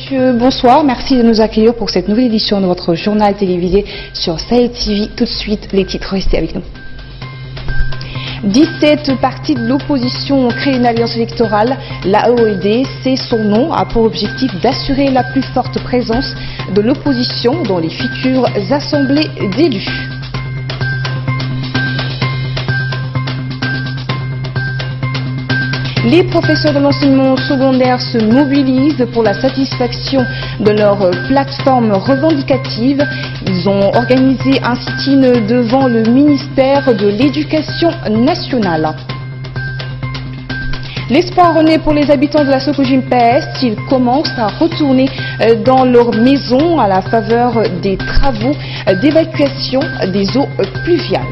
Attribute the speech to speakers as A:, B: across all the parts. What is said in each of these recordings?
A: Monsieur, bonsoir. Merci de nous accueillir pour cette nouvelle édition de votre journal télévisé sur Sahel TV. Tout de suite, les titres, restez avec nous. 17 partis de l'opposition ont créé une alliance électorale. L'AOED, c'est son nom, a pour objectif d'assurer la plus forte présence de l'opposition dans les futures assemblées d'élus. Les professeurs de l'enseignement secondaire se mobilisent pour la satisfaction de leur plateforme revendicative. Ils ont organisé un sit-in devant le ministère de l'Éducation nationale. L'espoir renaît pour les habitants de la Sokojim-Pest. Ils commencent à retourner dans leur maison à la faveur des travaux d'évacuation des eaux pluviales.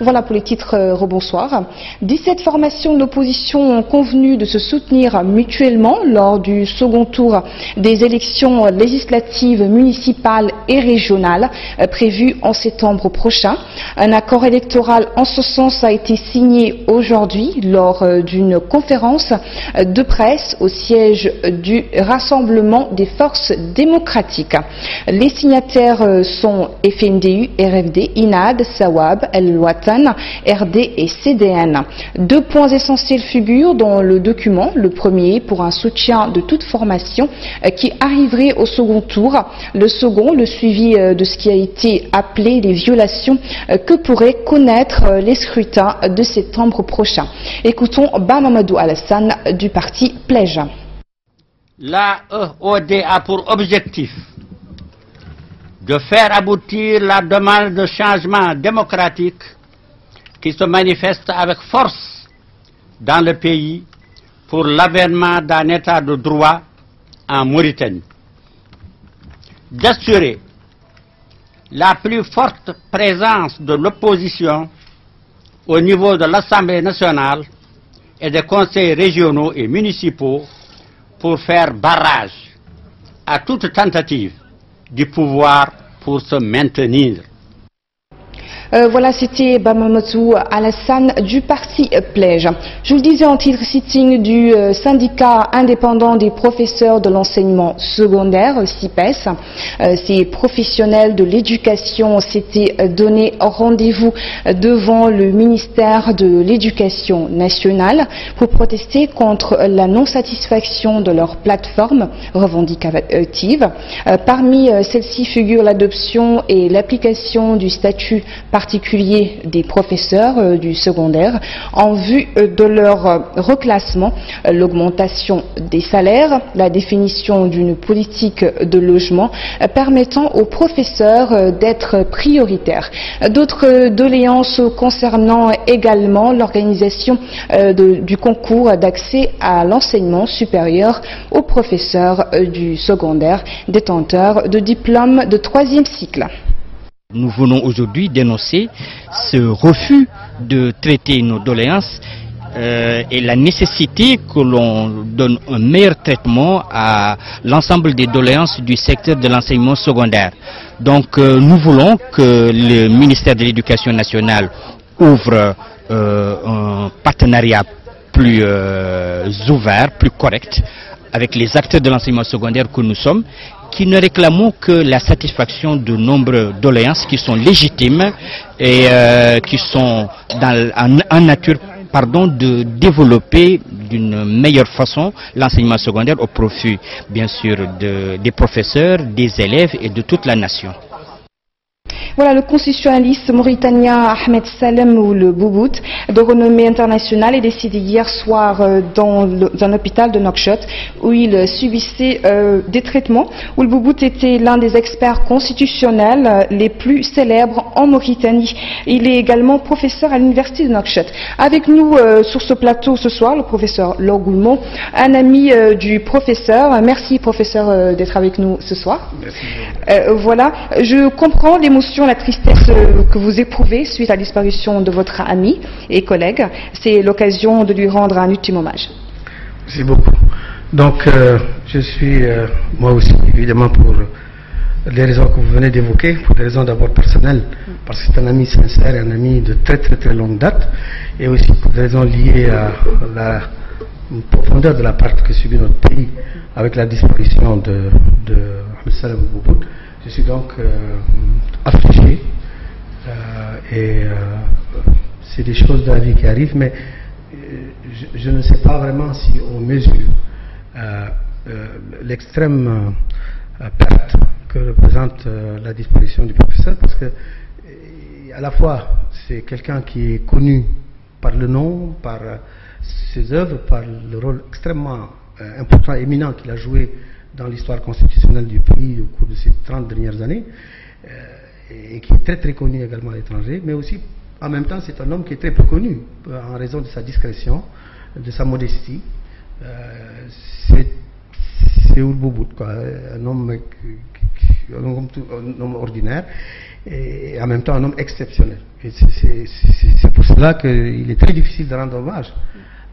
A: Voilà pour les titres, rebonsoir. 17 formations de l'opposition ont convenu de se soutenir mutuellement lors du second tour des élections législatives municipales et régionales prévues en septembre prochain. Un accord électoral en ce sens a été signé aujourd'hui lors d'une conférence de presse au siège du Rassemblement des forces démocratiques. Les signataires sont FMDU, RFD, INAD, Sawab, El-Watan, RD et CDN. 2 points essentiels figurent dans le document. Le premier pour un soutien de toute formation qui arriverait au second tour. Le second, le suivi de ce qui a été appelé les violations que pourraient connaître les scrutins de septembre prochain. Écoutons Bamamadou Alassane du parti Plège.
B: L'AOED a pour objectif de faire aboutir la demande de changement démocratique qui se manifeste avec force dans le pays pour l'avènement d'un état de droit en Mauritanie. D'assurer la plus forte présence de l'opposition au niveau de l'Assemblée nationale et des conseils régionaux et municipaux pour faire barrage à toute tentative du pouvoir pour se maintenir.
A: Voilà, c'était Bamamadou Alassane du parti Plège. Je vous le disais en titre, sitting du syndicat indépendant des professeurs de l'enseignement secondaire, CIPES. Ces professionnels de l'éducation s'étaient donné rendez-vous devant le ministère de l'Éducation nationale pour protester contre la non-satisfaction de leur plateforme revendicative. Parmi celles-ci figurent l'adoption et l'application du statut particulier des professeurs du secondaire en vue de leur reclassement, l'augmentation des salaires, la définition d'une politique de logement permettant aux professeurs d'être prioritaires. D'autres doléances concernant également l'organisation du concours d'accès à l'enseignement supérieur aux professeurs du secondaire détenteurs de diplômes de 3e cycle.
C: Nous venons aujourd'hui dénoncer ce refus de traiter nos doléances et la nécessité que l'on donne un meilleur traitement à l'ensemble des doléances du secteur de l'enseignement secondaire. Donc nous voulons que le ministère de l'Éducation nationale ouvre un partenariat plus ouvert, plus correct avec les acteurs de l'enseignement secondaire que nous sommes, qui ne réclamons que la satisfaction de nombreuses doléances qui sont légitimes et qui sont en nature de développer d'une meilleure façon l'enseignement secondaire au profit bien sûr des professeurs, des élèves et de toute la nation.
A: Voilà, le constitutionnaliste mauritanien Ahmed Salem ou le Boubout, de renommée internationale, est décédé hier soir dans un hôpital de Nouakchott où il subissait des traitements. Où le Boubout était l'un des experts constitutionnels les plus célèbres en Mauritanie. Il est également professeur à l'université de Nouakchott. Avec nous sur ce plateau ce soir, le professeur Lorgoulmont, un ami du professeur. Merci professeur d'être avec nous ce soir. Merci. Voilà, je comprends l'émotion, la tristesse que vous éprouvez suite à la disparition de votre ami et collègue. C'est l'occasion de lui rendre un ultime hommage.
D: Merci beaucoup. Donc, je suis moi aussi, évidemment, pour les raisons que vous venez d'évoquer, pour des raisons d'abord personnelles, parce que c'est un ami sincère, un ami de très très très longue date, et aussi pour des raisons liées à profondeur de la perte que subit notre pays avec la disparition de Ahmed Salem Boubout. Je suis donc affligé et c'est des choses de la vie qui arrivent, mais je ne sais pas vraiment si on mesure l'extrême perte que représente la disparition du professeur, parce que à la fois c'est quelqu'un qui est connu par le nom, par ses œuvres, par le rôle extrêmement important, éminent qu'il a joué dans l'histoire constitutionnelle du pays au cours de ces 30 dernières années, et qui est très très connu également à l'étranger, mais aussi en même temps c'est un homme qui est très peu connu en raison de sa discrétion, de sa modestie. C'est Ould Boubout, un homme ordinaire et en même temps un homme exceptionnel. C'est pour cela qu'il est très difficile de rendre hommage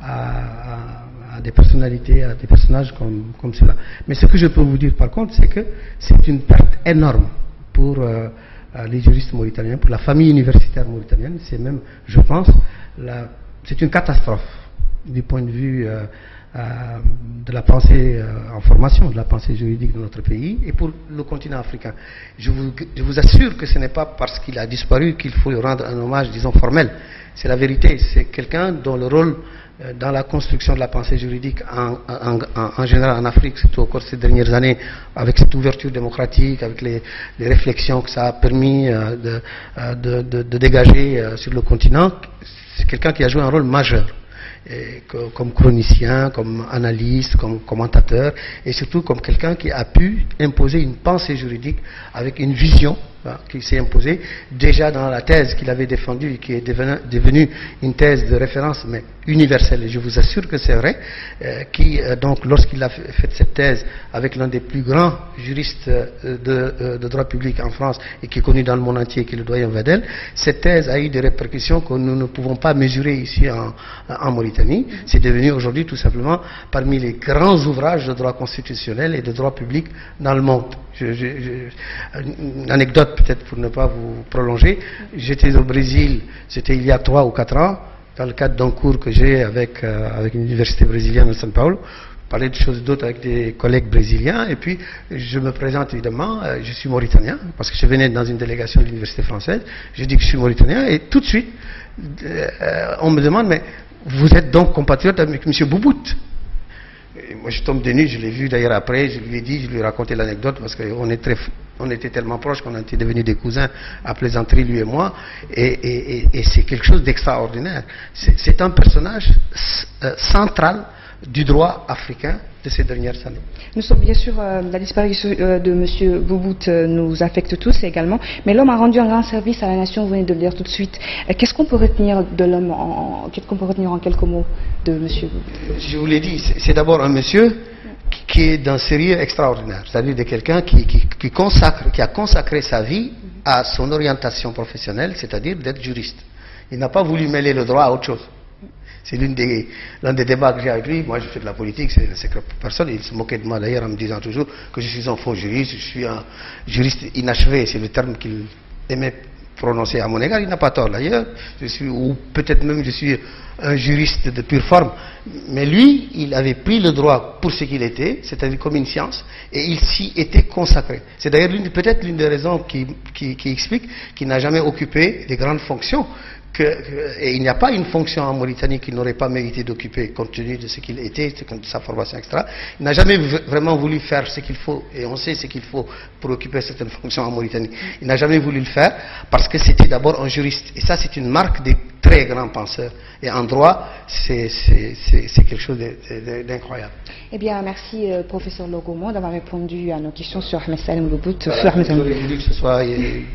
D: à des personnalités, à des personnages comme cela. Mais ce que je peux vous dire par contre, c'est que c'est une perte énorme pour les juristes mauritaniens, pour la famille universitaire mauritanienne. C'est même, je pense, c'est une catastrophe du point de vue de la pensée en formation, de la pensée juridique de notre pays et pour le continent africain. Je vous assure que ce n'est pas parce qu'il a disparu qu'il faut lui rendre un hommage, disons, formel. C'est la vérité. C'est quelqu'un dont le rôle dans la construction de la pensée juridique en général en Afrique, surtout au cours de ces dernières années, avec cette ouverture démocratique, avec les réflexions que ça a permis de dégager sur le continent, c'est quelqu'un qui a joué un rôle majeur. Comme chronicien, comme analyste, comme commentateur, et surtout comme quelqu'un qui a pu imposer une pensée juridique avec une vision qui s'est imposée déjà dans la thèse qu'il avait défendue et qui est devenue une thèse de référence, mais universelle. Et je vous assure que c'est vrai, donc lorsqu'il a fait cette thèse avec l'un des plus grands juristes de droit public en France et qui est connu dans le monde entier, qui est le doyen Vadel, cette thèse a eu des répercussions que nous ne pouvons pas mesurer ici en Mauritanie. C'est devenu aujourd'hui tout simplement parmi les grands ouvrages de droit constitutionnel et de droit public dans le monde. Une anecdote peut-être pour ne pas vous prolonger, j'étais au Brésil, c'était il y a 3 ou 4 ans, dans le cadre d'un cours que j'ai avec une université brésilienne de São Paulo. Je parlais de choses d'autres avec des collègues brésiliens, et puis je me présente évidemment, je suis mauritanien, parce que je venais dans une délégation de l'université française, je dis que je suis mauritanien, et tout de suite, on me demande, mais vous êtes donc compatriote avec M. Boubout? Et moi je tombe de nuit, je l'ai vu d'ailleurs après, je lui ai dit, je lui ai raconté l'anecdote parce qu'on était tellement proches qu'on était devenus des cousins à plaisanterie, lui et moi, et c'est quelque chose d'extraordinaire. C'est un personnage central du droit africain de ces dernières années.
A: Nous sommes bien sûr, la disparition de M. Boubout nous affecte tous également, mais l'homme a rendu un grand service à la nation, vous venez de le dire tout de suite. Qu'est-ce qu'on peut retenir de l'homme, qu'est-ce qu'on peut retenir en quelques mots de M. Boubout?
D: Je vous l'ai dit, c'est d'abord un monsieur qui est d'un sérieux extraordinaire, c'est-à-dire de quelqu'un qui a consacré sa vie à son orientation professionnelle, c'est-à-dire d'être juriste. Il n'a pas voulu mêler le droit à autre chose. C'est l'un des débats que j'ai avec lui. Moi, je fais de la politique, c'est que personne. Il se moquait de moi d'ailleurs en me disant toujours que je suis un faux juriste, je suis un juriste inachevé. C'est le terme qu'il aimait prononcer à mon égard. Il n'a pas tort d'ailleurs. Ou peut-être même je suis un juriste de pure forme. Mais lui, il avait pris le droit pour ce qu'il était, c'est-à-dire comme une science, et il s'y était consacré. C'est d'ailleurs peut-être l'une des raisons qui explique qu'il n'a jamais occupé des grandes fonctions. Et il n'y a pas une fonction en Mauritanie qu'il n'aurait pas mérité d'occuper compte tenu de ce qu'il était, de sa formation, etc. Il n'a jamais vraiment voulu faire ce qu'il faut, et on sait ce qu'il faut pour occuper certaines fonctions en Mauritanie. Il n'a jamais voulu le faire parce que c'était d'abord un juriste. Et ça, c'est une marque des très grands penseurs. Et en droit, c'est quelque chose d'incroyable.
A: Eh bien, merci professeur Logomo d'avoir répondu à nos questions sur Ahmed Salem Boubout.
D: J'aurais voulu que ce soit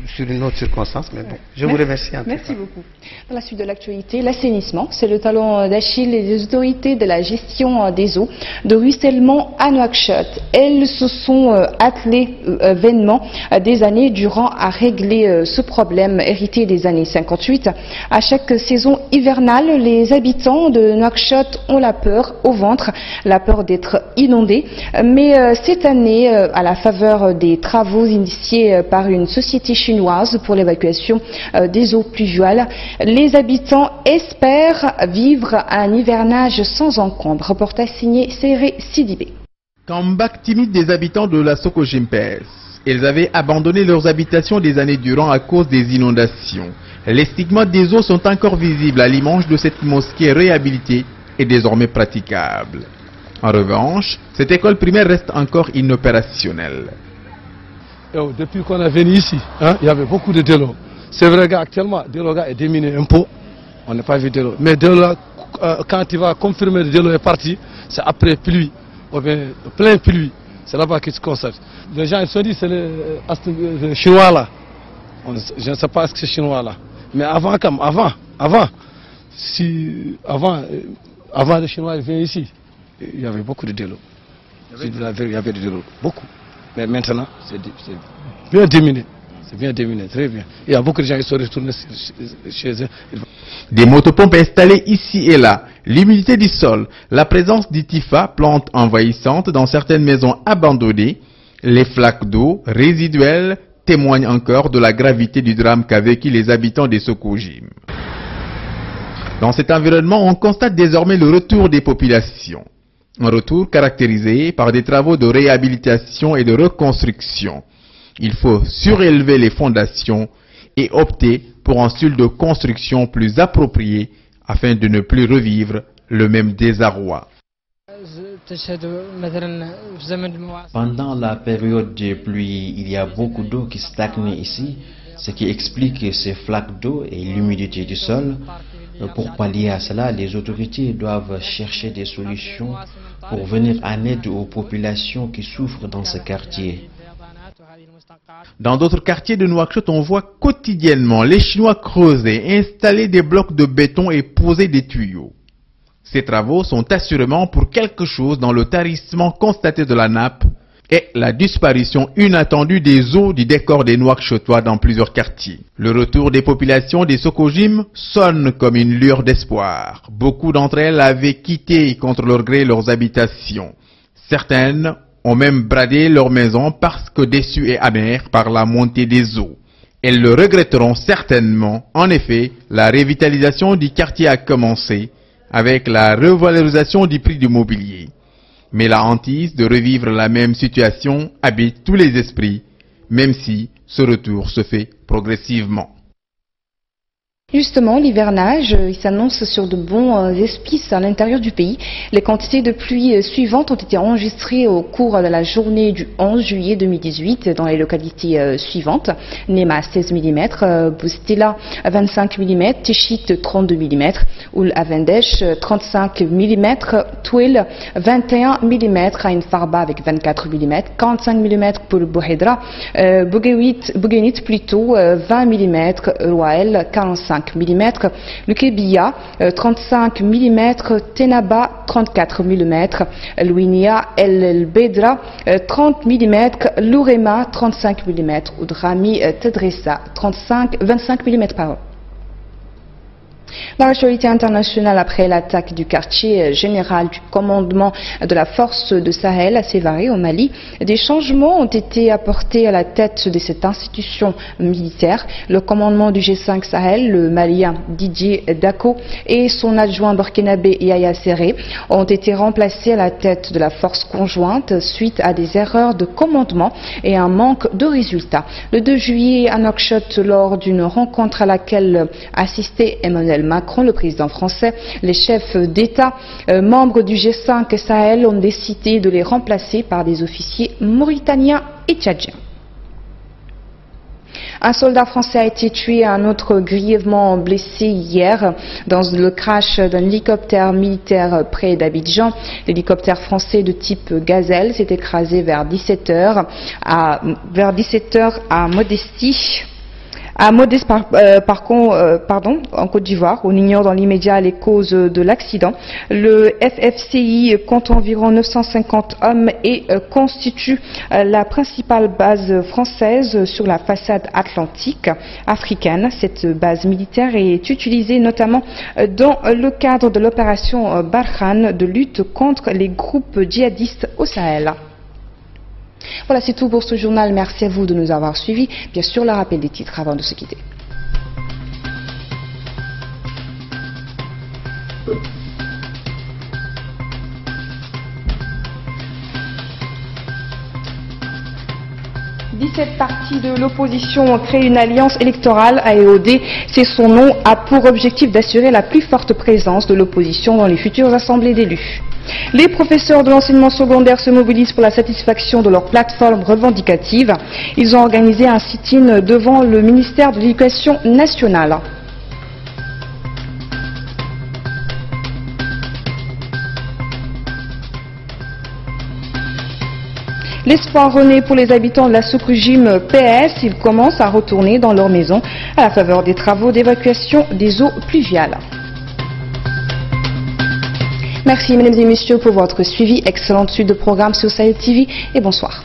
D: sur une autre circonstance, mais bon, je vous remercie.
A: Merci beaucoup. Dans la suite de l'actualité, l'assainissement, c'est le talon d'Achille des autorités de la gestion des eaux de ruissellement à Nouakchott. Elles se sont attelées vainement des années durant à régler ce problème hérité des années 58. À chaque chaque saison hivernale, les habitants de Nouakchott ont la peur au ventre, la peur d'être inondés. Mais cette année, à la faveur des travaux initiés par une société chinoise pour l'évacuation des eaux pluviales, les habitants espèrent vivre un hivernage sans encombre. Reportage signé Seré Sidibé.
E: Comeback timide des habitants de la Soko-Jimpes. Ils avaient abandonné leurs habitations des années durant à cause des inondations. Les stigmates des eaux sont encore visibles à l'image de cette mosquée réhabilitée et désormais praticable. En revanche, cette école primaire reste encore inopérationnelle.
F: Depuis qu'on est venu ici, il y avait beaucoup de délos. C'est vrai qu'actuellement, Délo est diminué un peu. On n'a pas vu Délo. Mais Délo, quand il va confirmer que Délo est parti, c'est après pluie, ou bien plein pluie. C'est là-bas qu'il se constate. Les gens ils se disent c'est le chinois là. Je ne sais pas ce que c'est chinois là. Mais avant, avant les Chinois viennent ici, il y avait beaucoup de Délo. Il y avait de Délo, beaucoup. Mais maintenant, c'est bien diminué. C'est bien diminué, très bien. Il y a beaucoup de gens qui sont retournés chez eux.
E: Des motopompes installées ici et là, l'humidité du sol, la présence d'Itifa, plante envahissante dans certaines maisons abandonnées, les flaques d'eau résiduelles témoignent encore de la gravité du drame qu'a vécu les habitants des Soko-Jim. Dans cet environnement, on constate désormais le retour des populations. Un retour caractérisé par des travaux de réhabilitation et de reconstruction. Il faut surélever les fondations et opter pour un style de construction plus approprié afin de ne plus revivre le même désarroi.
G: Pendant la période de pluie, il y a beaucoup d'eau qui stagne ici, ce qui explique ces flaques d'eau et l'humidité du sol. Pour pallier à cela, les autorités doivent chercher des solutions pour venir en aide aux populations qui souffrent dans ce quartier.
E: Dans d'autres quartiers de Nouakchott, on voit quotidiennement les Chinois creuser, installer des blocs de béton et poser des tuyaux. Ces travaux sont assurément pour quelque chose dans le tarissement constaté de la nappe et la disparition inattendue des eaux du décor des Nouakchottois dans plusieurs quartiers. Le retour des populations des Soko-Jim sonne comme une lueur d'espoir. Beaucoup d'entre elles avaient quitté contre leur gré leurs habitations. Certaines ont même bradé leurs maisons parce que déçues et amères par la montée des eaux. Elles le regretteront certainement. En effet, la revitalisation du quartier a commencé avec la revalorisation du prix du mobilier. Mais la hantise de revivre la même situation habite tous les esprits, même si ce retour se fait progressivement.
A: Justement, l'hivernage, il s'annonce sur de bons auspices à l'intérieur du pays. Les quantités de pluie suivantes ont été enregistrées au cours de la journée du 11 juillet 2018 dans les localités suivantes. Nema 16 mm, Boustila 25 mm, Téchit 32 mm, Oul Avendesh 35 mm, Touil 21 mm, Ain Farba avec 24 mm, 45 mm pour Bouhedra, Bouguenit plutôt 20 mm, Roael 45 mm, le Kébia 35 mm, Tenaba 34 mm, Louinia El Bedra 30 mm, Lourema 35 mm, Oudrami Tedressa 25 mm par an. Dans l'actualité internationale, après l'attaque du quartier général du commandement de la force de Sahel à Sévaré au Mali, des changements ont été apportés à la tête de cette institution militaire. Le commandement du G5 Sahel, le Malien Didier Dako et son adjoint burkinabé Yaya Serré ont été remplacés à la tête de la force conjointe suite à des erreurs de commandement et un manque de résultats. Le 2 juillet à Nouakchott, lors d'une rencontre à laquelle assistait Emmanuel Macron, le président français, les chefs d'État membres du G5 Sahel ont décidé de les remplacer par des officiers mauritaniens et tchadiens. Un soldat français a été tué et un autre grièvement blessé hier dans le crash d'un hélicoptère militaire près d'Abidjan. L'hélicoptère français de type Gazelle s'est écrasé vers 17h à Modestie. À Modeste, en Côte d'Ivoire, on ignore dans l'immédiat les causes de l'accident. Le FFCI compte environ 950 hommes et constitue la principale base française sur la façade atlantique africaine. Cette base militaire est utilisée notamment dans le cadre de l'opération Barkhane de lutte contre les groupes djihadistes au Sahel. Voilà, c'est tout pour ce journal. Merci à vous de nous avoir suivis. Bien sûr, le rappel des titres avant de se quitter. « 17 partis de l'opposition ont créé une alliance électorale, AEOD. C'est son nom, a pour objectif d'assurer la plus forte présence de l'opposition dans les futures assemblées d'élus. Les professeurs de l'enseignement secondaire se mobilisent pour la satisfaction de leur plateforme revendicative. Ils ont organisé un sit-in devant le ministère de l'Éducation nationale. L'espoir renaît pour les habitants de la sous-régime PS. Ils commencent à retourner dans leur maison à la faveur des travaux d'évacuation des eaux pluviales. Merci mesdames et messieurs pour votre suivi. Excellente suite de programmes sur Sahel TV et bonsoir.